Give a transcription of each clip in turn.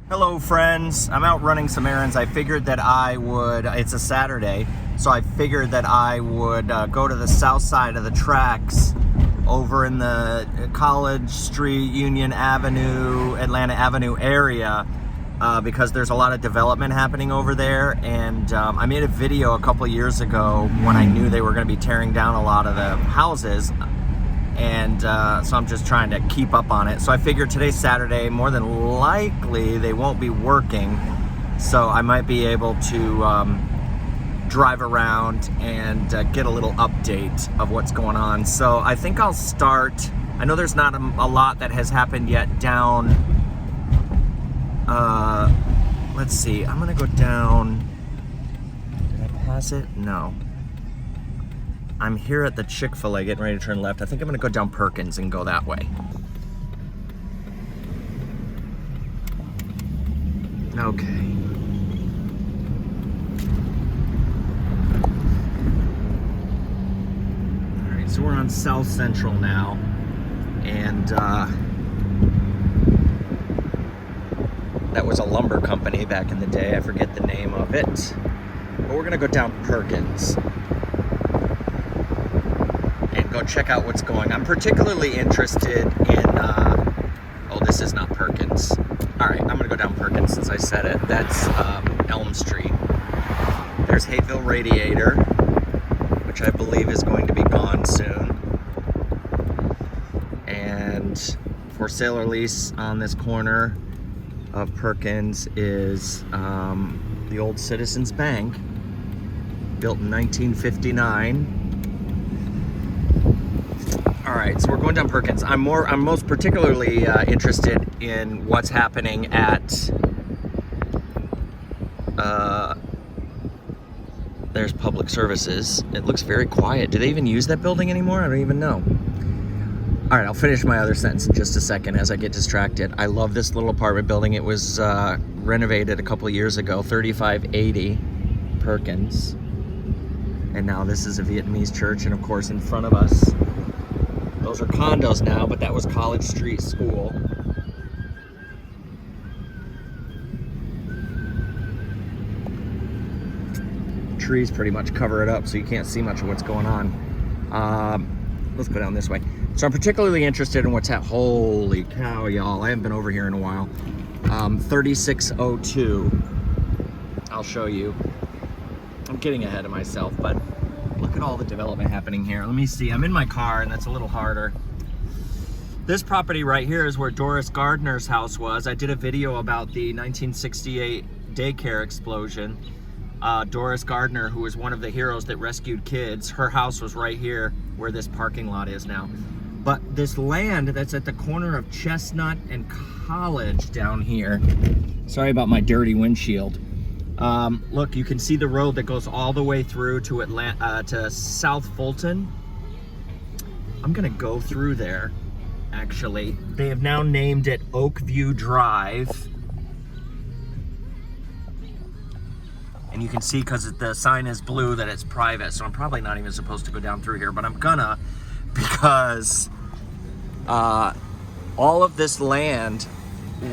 Hello friends, I'm out running some errands. I figured that it's a Saturday, so I figured that I would go to the south side of the tracks over in the College Street, Union Avenue, Atlanta Avenue area because there's a lot of development happening over there. And I made a video a couple years ago when I knew they were going to be tearing down a lot of the houses. And so I'm just trying to keep up on it. So I figured today's Saturday, more than likely they won't be working. So I might be able to drive around and get a little update of what's going on. So I think I'll start. I know there's not a lot that has happened yet down. Let's see, I'm gonna go down. Did I pass it? No. I'm here at the Chick-fil-A getting ready to turn left. I think I'm gonna go down Perkins and go that way. Okay. All right, so we're on South Central now. And that was a lumber company back in the day. I forget the name of it. But we're gonna go down Perkins and go check out what's going on. I'm particularly interested in, oh, this is not Perkins. All right, I'm gonna go down Perkins since I said it. That's Elm Street. There's Hapeville Radiator, which I believe is going to be gone soon. And for sale or lease on this corner of Perkins is the old Citizens Bank, built in 1959. All right, so we're going down Perkins. I'm most particularly interested in what's happening at, there's Public Services. It looks very quiet. Do they even use that building anymore? I don't even know. All right, I'll finish my other sentence in just a second as I get distracted. I love this little apartment building. It was renovated a couple years ago, 3580 Perkins. And now this is a Vietnamese church, and of course in front of us, those are condos now, but that was College Street School. Trees pretty much cover it up, so you can't see much of what's going on. Let's go down this way. So I'm particularly interested in what's happening. Holy cow, y'all. I haven't been over here in a while. 3602. I'll show you. I'm getting ahead of myself, but look at all the development happening here. Let me see. I'm in my car, and that's a little harder. This property right here is where Doris Gardner's house was. I did a video about the 1968 daycare explosion. Doris Gardner, who was one of the heroes that rescued kids, her house was right here where this parking lot is now. But this land that's at the corner of Chestnut and College down here, sorry about my dirty windshield. Look, you can see the road that goes all the way through to to South Fulton. I'm gonna go through there, actually. They have now named it Oakview Drive. And you can see, because the sign is blue, that it's private, so I'm probably not even supposed to go down through here, but I'm gonna, because all of this land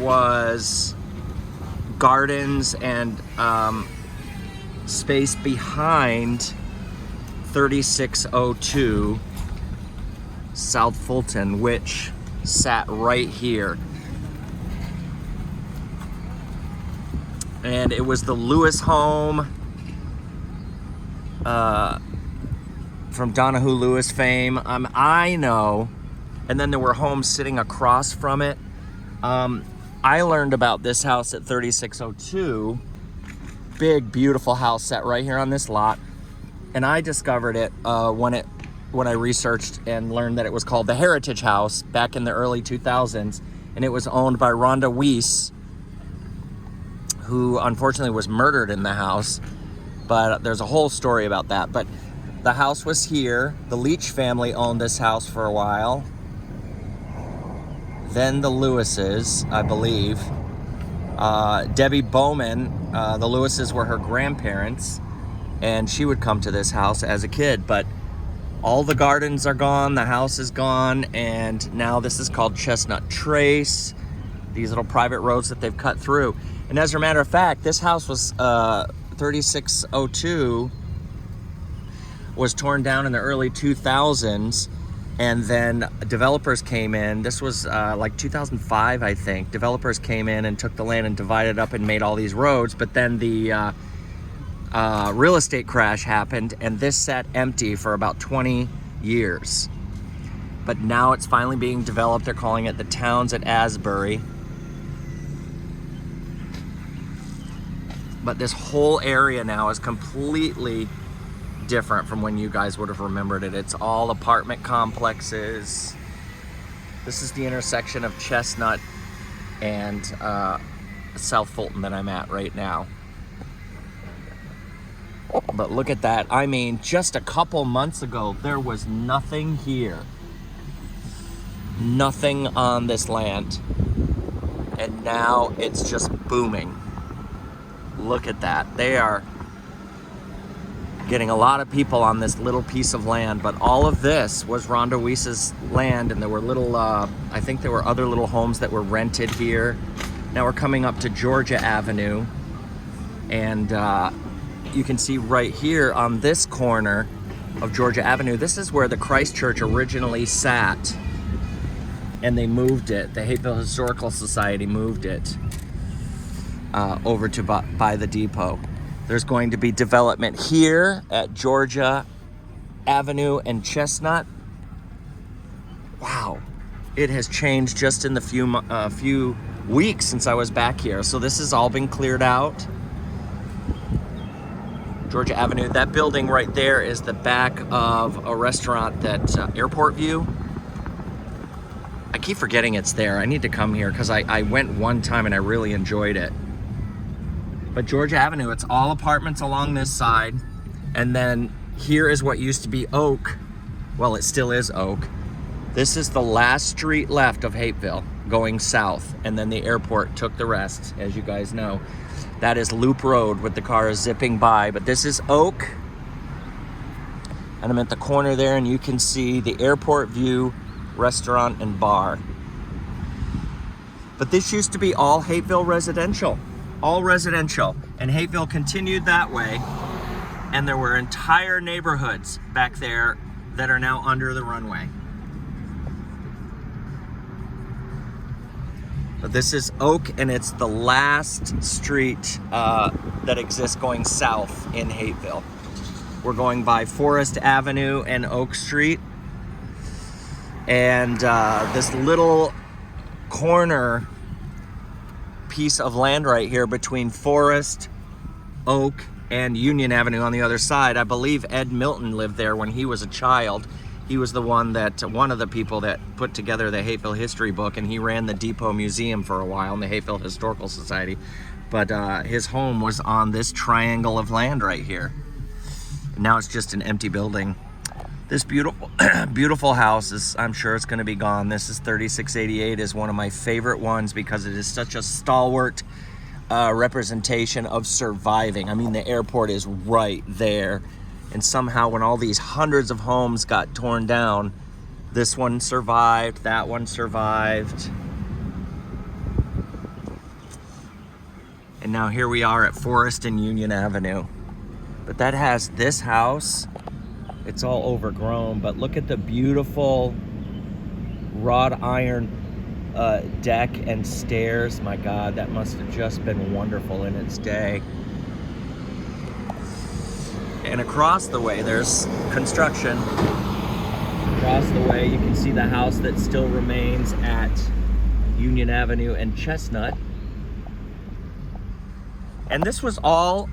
was gardens and space behind 3602 South Fulton, which sat right here. And it was the Lewis home from Donahue Lewis fame. I know. And then there were homes sitting across from it. I learned about this house at 3602. Big, beautiful house set right here on this lot. And I discovered it when I researched and learned that it was called the Heritage House back in the early 2000s. And it was owned by Rhonda Weiss, who unfortunately was murdered in the house. But there's a whole story about that. But the house was here. The Leach family owned this house for a while. Then the Lewises, I believe. Debbie Bowman, the Lewises were her grandparents, and she would come to this house as a kid. But all the gardens are gone, the house is gone, and now this is called Chestnut Trace. These little private roads that they've cut through. And as a matter of fact, this house was 3602 was torn down in the early 2000s, and then developers came in. This was like 2005, I think. Developers came in and took the land and divided up and made all these roads, but then the real estate crash happened, and this sat empty for about 20 years. But now it's finally being developed. They're calling it the Towns at Asbury. But this whole area now is completely different from when you guys would have remembered it. It's all apartment complexes. This is the intersection of Chestnut and South Fulton that I'm at right now. But look at that. I mean, just a couple months ago, there was nothing here. Nothing on this land. And now it's just booming. Look at that. They are getting a lot of people on this little piece of land, but all of this was Rhonda Weiss's land, and there were little, I think there were other little homes that were rented here. Now we're coming up to Georgia Avenue, and you can see right here on this corner of Georgia Avenue, this is where the Christ Church originally sat, and they moved it. The Hapeville Historical Society moved it over to by the depot. There's going to be development here at Georgia Avenue and Chestnut. Wow, it has changed just in the few weeks since I was back here. So this has all been cleared out. Georgia Avenue, that building right there is the back of a restaurant that Airport View. I keep forgetting it's there. I need to come here because I went one time and I really enjoyed it. But Georgia Avenue, it's all apartments along this side. And then here is what used to be Oak. Well, it still is Oak. This is the last street left of Hapeville going south. And then the airport took the rest, as you guys know. That is Loop Road with the cars zipping by. But this is Oak. And I'm at the corner there, and you can see the Airport View Restaurant and Bar. But this used to be all Hapeville residential. All residential, and Hapeville continued that way, and there were entire neighborhoods back there that are now under the runway. But this is Oak, and it's the last street that exists going south in Hapeville. We're going by Forest Avenue and Oak Street, and this little corner piece of land right here between Forest, Oak, and Union Avenue on the other side. I believe Ed Milton lived there when he was a child. He was one of the people that put together the Hapeville history book, and he ran the Depot Museum for a while in the Hapeville Historical Society. But his home was on this triangle of land right here. Now it's just an empty building. This beautiful, beautiful house is, I'm sure it's going to be gone. This is 3688, is one of my favorite ones because it is such a stalwart representation of surviving. I mean, the airport is right there. And somehow when all these hundreds of homes got torn down, this one survived, that one survived. And now here we are at Forest and Union Avenue. But that has this house. It's all overgrown, but look at the beautiful wrought iron deck and stairs. My God, that must have just been wonderful in its day. And across the way, there's construction. Across the way, you can see the house that still remains at Union Avenue and Chestnut. And this was all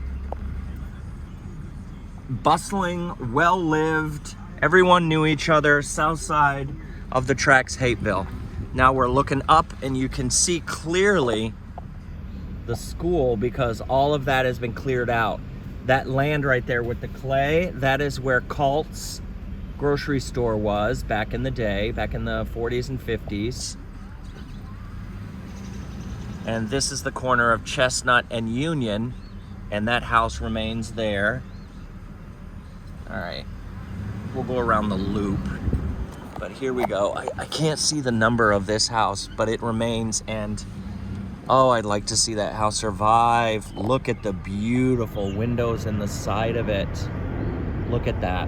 bustling, well-lived. Everyone knew each other, south side of the tracks, Hapeville. Now we're looking up and you can see clearly the school because all of that has been cleared out. That land right there with the clay, that is where Cult's grocery store was back in the day, back in the 40s and 50s. And this is the corner of Chestnut and Union, and that house remains there. All right, we'll go around the loop, but here we go. I can't see the number of this house, but it remains, and Oh, I'd like to see that house survive. Look at the beautiful windows in the side of it. Look at that.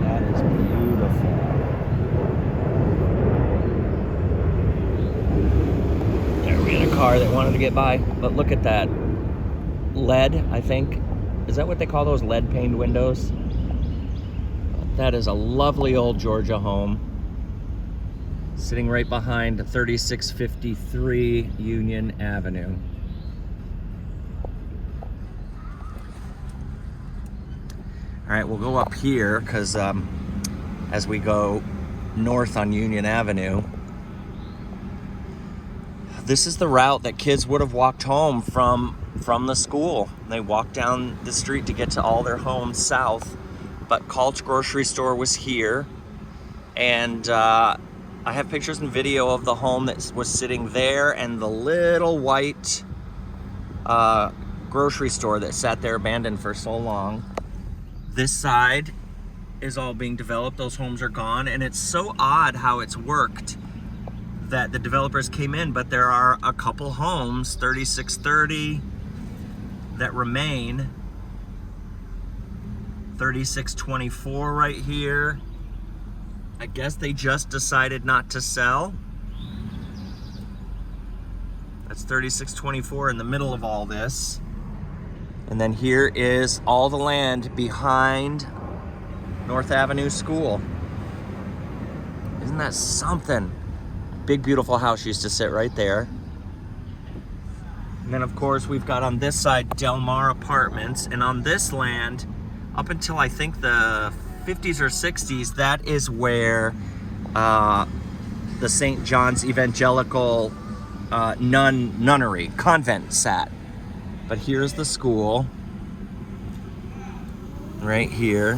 That is beautiful. Yeah, we had a car that wanted to get by, but look at that. LED, I think. Is that what they call those LED paned windows? That is a lovely old Georgia home. Sitting right behind 3653 Union Avenue. All right, we'll go up here because as we go north on Union Avenue, this is the route that kids would have walked home from the school. They walked down the street to get to all their homes south, but Culch grocery store was here, and I have pictures and video of the home that was sitting there and the little white grocery store that sat there abandoned for so long. This side is all being developed. Those homes are gone, and it's so odd how it's worked that the developers came in, but there are a couple homes, 3630, that remain. 3624 right here. I guess they just decided not to sell. That's 3624 in the middle of all this. And then here is all the land behind North Avenue School. Isn't that something? Big, beautiful house used to sit right there. And then, of course, we've got on this side Del Mar Apartments. And on this land, up until I think the 50s or 60s, that is where the St. John's Evangelical nunnery, convent sat. But here's the school, right here.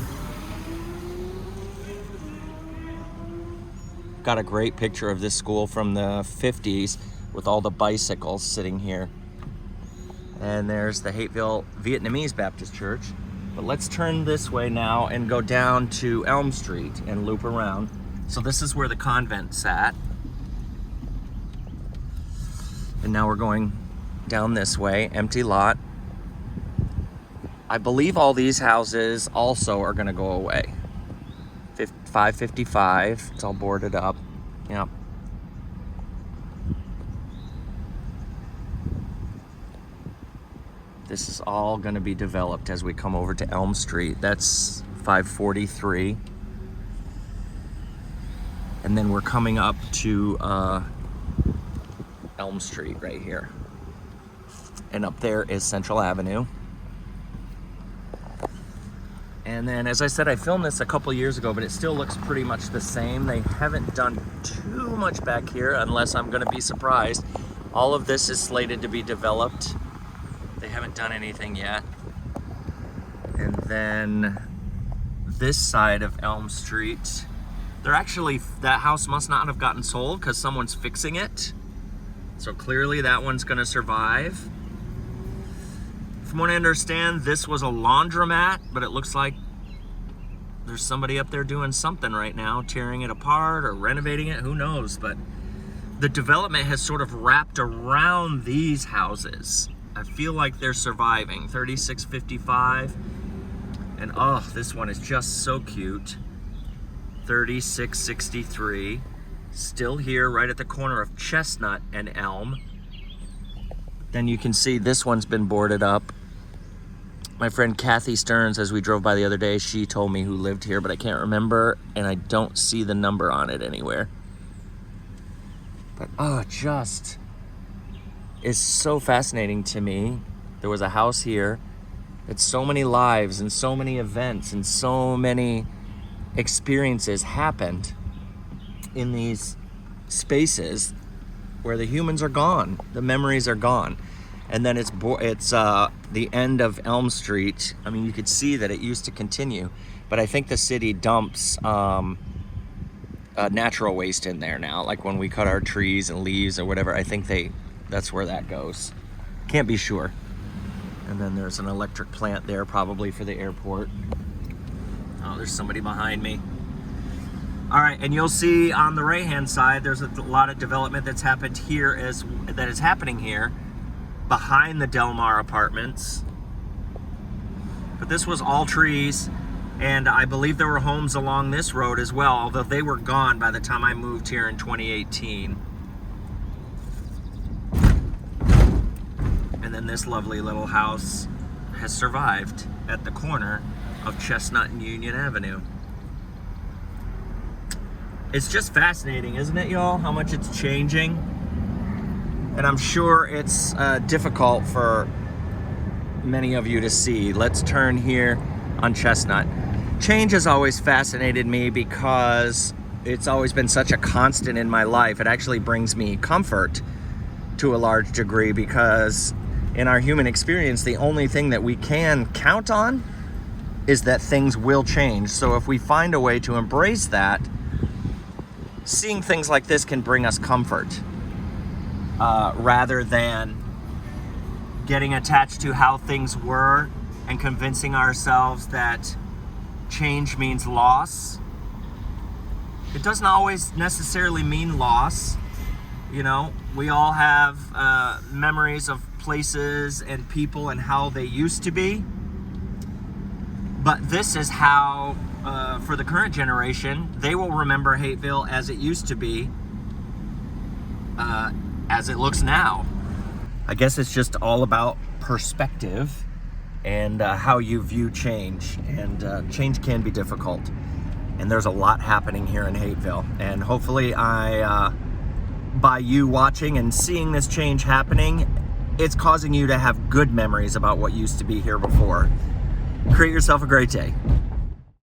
Got a great picture of this school from the 50s with all the bicycles sitting here. And there's the Hapeville Vietnamese Baptist Church. But let's turn this way now and go down to Elm Street and loop around. So this is where the convent sat. And now we're going down this way, empty lot. I believe all these houses also are gonna go away. 555, it's all boarded up. Yep. This is all gonna be developed as we come over to Elm Street. That's 543. And then we're coming up to Elm Street right here. And up there is Central Avenue. And then, as I said, I filmed this a couple years ago, but it still looks pretty much the same. They haven't done too much back here, unless I'm gonna be surprised. All of this is slated to be developed. They haven't done anything yet. And then this side of Elm Street, that house must not have gotten sold because someone's fixing it. So clearly that one's gonna survive. From what I understand, this was a laundromat, but it looks like there's somebody up there doing something right now, tearing it apart or renovating it, who knows. But the development has sort of wrapped around these houses. I feel like they're surviving. 3655, and oh, this one is just so cute. 3663, still here right at the corner of Chestnut and Elm. Then you can see this one's been boarded up. My friend Kathy Stearns, as we drove by the other day, she told me who lived here, but I can't remember, and I don't see the number on it anywhere. But oh, it just is so fascinating to me. There was a house here. It's so many lives and so many events and so many experiences happened in these spaces where the humans are gone, the memories are gone. And then it's the end of Elm Street. I mean, you could see that it used to continue, but I think the city dumps natural waste in there now. Like when we cut our trees and leaves or whatever, I think that's where that goes. Can't be sure. And then there's an electric plant there, probably for the airport. Oh, there's somebody behind me. All right, and you'll see on the right-hand side, there's a lot of development that's happened here that is happening here behind the Del Mar apartments. But this was all trees, and I believe there were homes along this road as well, although they were gone by the time I moved here in 2018. And then this lovely little house has survived at the corner of Chestnut and Union Avenue. It's just fascinating, isn't it, y'all, how much it's changing? And I'm sure it's difficult for many of you to see. Let's turn here on Chestnut. Change has always fascinated me because it's always been such a constant in my life. It actually brings me comfort to a large degree because in our human experience, the only thing that we can count on is that things will change. So if we find a way to embrace that, seeing things like this can bring us comfort rather than getting attached to how things were and convincing ourselves that change means loss. It doesn't always necessarily mean loss. You know, we all have memories of places and people and how they used to be. But this is how, for the current generation, they will remember Hapeville as it used to be, as it looks now. I guess it's just all about perspective and how you view change. And change can be difficult. And there's a lot happening here in Hapeville. And hopefully by you watching and seeing this change happening, it's causing you to have good memories about what used to be here before. Create yourself a great day.